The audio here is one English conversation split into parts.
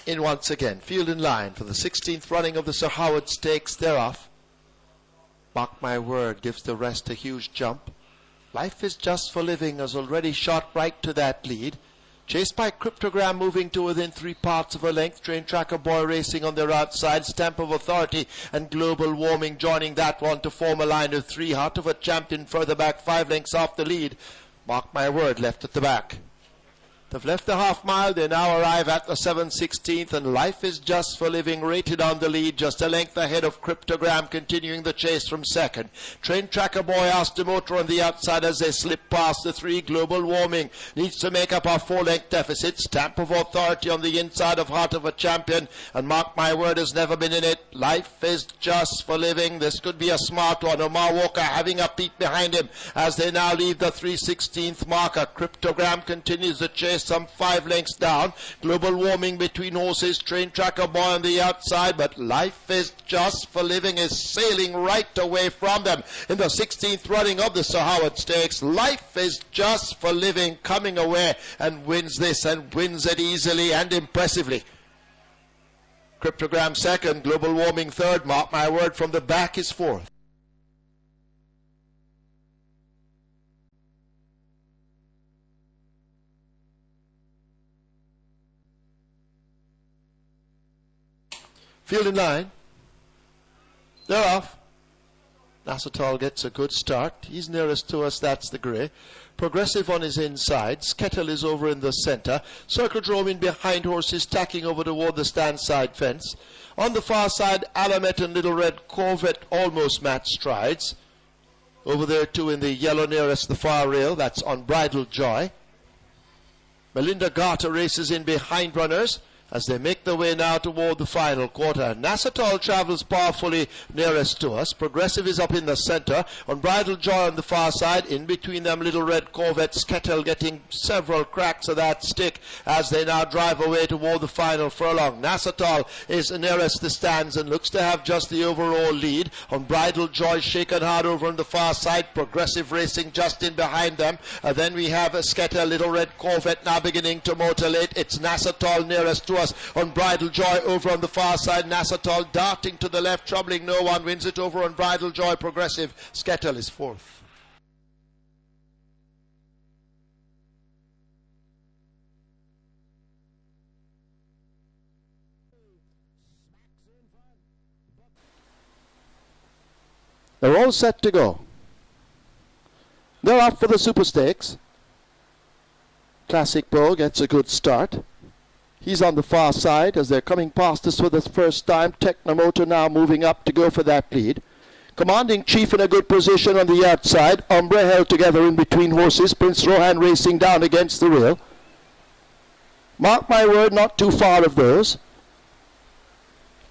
in once again. Field in line for the 16th running of the Sir Howard Stakes. They're off. Mark My Word gives the rest a huge jump. Life Is Just for Living has already shot right to that lead. Chased by Cryptogram, moving to within 3 parts of a length. Train Tracker Boy racing on their outside. Stamp of Authority and Global Warming joining that one to form a line of 3. Heart of a Champion further back, 5 lengths off the lead. Mark My Word left at the back. They've left the half mile. They now arrive at the 7/16th, and Life Is Just for Living rated on the lead, just a length ahead of Cryptogram, continuing the chase from second. Train Tracker Boy asked the motor on the outside as they slip past the 3. Global Warming needs to make up our 4-length deficit. Stamp of Authority on the inside of Heart of a Champion, and Mark My Word has never been in it. Life Is Just for Living. This could be a smart one. Omar Walker having a peek behind him as they now leave the 3/16th marker. Cryptogram continues the chase some 5 lengths down. Global Warming between horses. Train Tracker Boy on the outside, but Life Is Just for Living is sailing right away from them in the 16th running of the Sir Howard Stakes. Life Is Just for Living coming away and wins this, and wins it easily and impressively. Cryptogram second, Global Warming third. Mark My Word from the back is fourth. Field in line. They're off. NASATOL gets a good start. He's nearest to us, that's the grey. Progressive on his inside. Skettle is over in the centre. Circodrome in behind horses, tacking over toward the stand side fence. On the far side, Alamet and Little Red Corvette almost match strides. Over there too in the yellow nearest the far rail, that's Unbridled Joy. Melinda Garter races in behind runners as they make their way now toward the final quarter. NASATOL travels powerfully nearest to us. Progressive is up in the center. Unbridled Joy on the far side. In between them, Little Red Corvette. Skettle getting several cracks of that stick as they now drive away toward the final furlong. NASATOL is nearest the stands and looks to have just the overall lead. Unbridled Joy shaken hard over on the far side. Progressive racing just in behind them. Then we have Skettle, Little Red Corvette now beginning to motor late. It's NASATOL nearest to us. Unbridled Joy over on the far side. NASATOL darting to the left, troubling no one. Wins it over Unbridled Joy. Progressive. Skettle is fourth. They're all set to go. They're off for the Super Stakes. Classic Pro gets a good start. He's on the far side as they're coming past us for the first time. Technomotor now moving up to go for that lead. Commanding Chief in a good position on the outside. Ombre held together in between horses. Prince Rohan racing down against the rail. Mark My Word not too far of those.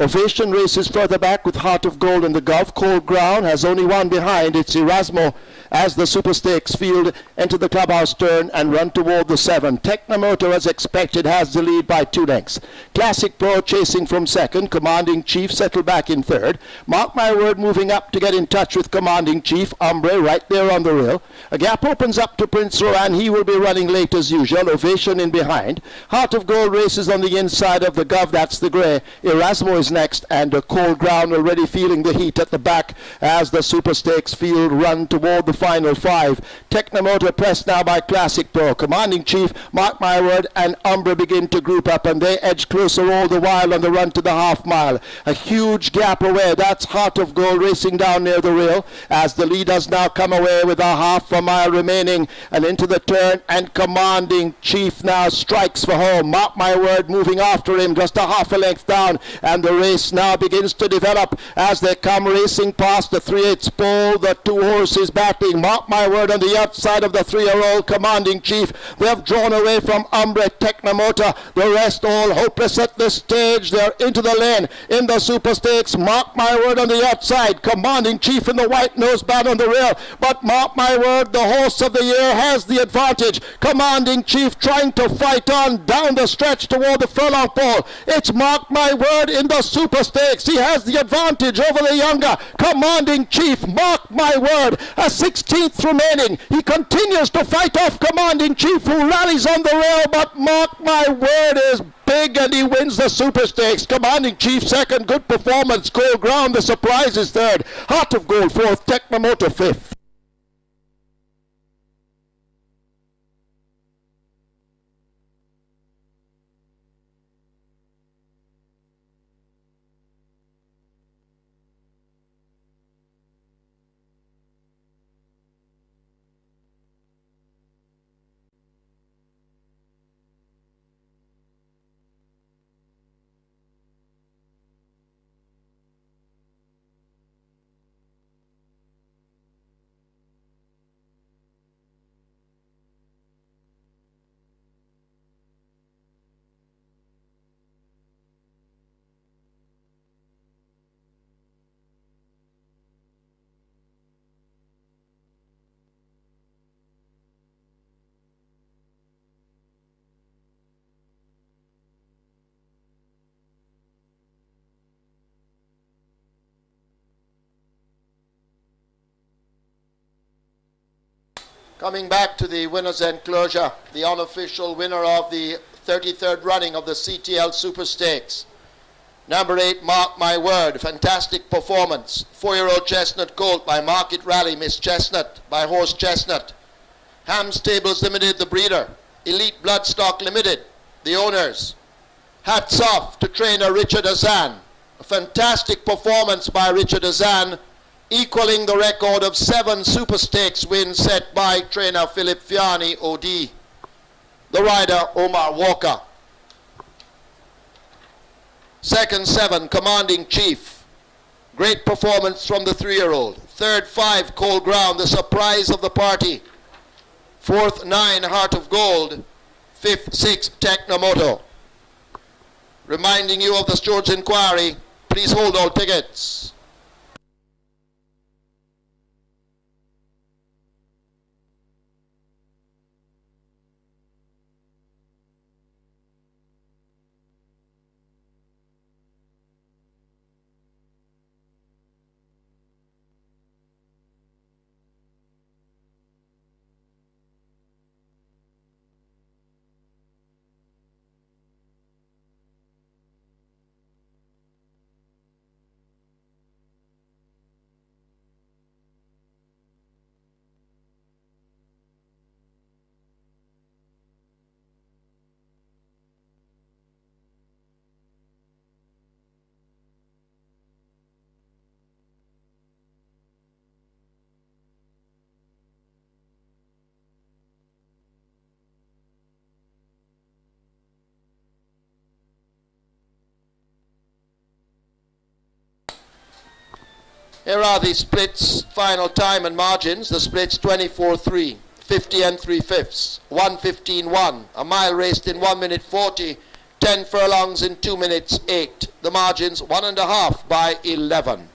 Ovation races further back with Heart of Gold in the Gulf. Cold Ground has only one behind. It's Erasmo as the Super Stakes field enter the clubhouse turn and run toward the 7. Technomotor, as expected, has the lead by 2 lengths. Classic Pro chasing from second. Commanding Chief settled back in third. Mark My Word moving up to get in touch with Commanding Chief. Ombre right there on the rail. A gap opens up to Prince Rohan. He will be running late as usual. Ovation in behind. Heart of Gold races on the inside of the Gov. That's the grey. Erasmo is next, and a Cold Ground already feeling the heat at the back as the Super Stakes field run toward the final 5. Technomotor pressed now by Classic Pro. Commanding Chief, Mark My Word, and Umbre begin to group up, and they edge closer all the while on the run to the half mile. A huge gap away. That's Heart of Gold racing down near the rail as the leaders now come away with a half a mile remaining and into the turn, and Commanding Chief now strikes for home. Mark My Word moving after him just a half a length down, and the race now begins to develop as they come racing past the 3/8 pole. The 2 horses batting. Mark My Word on the outside of the 3-year-old Commanding Chief. They have drawn away from Umbre, Technomotor. The rest all hopeless at this stage. They're into the lane in the Super Stakes. Mark My Word on the outside. Commanding Chief in the white nose band on the rail. But Mark My Word, the horse of the year, has the advantage. Commanding Chief trying to fight on down the stretch toward the furlong pole. It's Mark My Word in the Super Stakes. He has the advantage over the younger Commanding Chief. Mark My Word, a 16th remaining. He continues to fight off Commanding Chief, who rallies on the rail, but Mark My Word is big and he wins the Super Stakes. Commanding Chief second, good performance. Gold Ground, the surprise is third. Heart of Gold fourth, Technomotor fifth. Coming back to the winner's enclosure, the unofficial winner of the 33rd running of the CTL Super Stakes. Number 8, Mark My Word, fantastic performance. 4-year-old Chestnut Colt by Market Rally, Miss Chestnut by Horse Chestnut. Ham Stables Limited, the breeder. Elite Bloodstock Limited, the owners. Hats off to trainer Richard Azan. A fantastic performance by Richard Azan, equaling the record of 7 Super Stakes wins set by trainer Philip Fiani, OD. The rider, Omar Walker. Second, 7, Commanding Chief. Great performance from the 3-year-old. Third, 5, Cold Ground, the surprise of the party. Fourth, 9, Heart of Gold. Fifth, 6, Technomoto. Reminding you of the Stewards' Inquiry, please hold all tickets. Here are the splits, final time and margins. The splits 24-3, 50 3/5, 1:15.1. A mile raced in 1 minute 40, 10 furlongs in 2 minutes 8. The margins 1.5 by 11.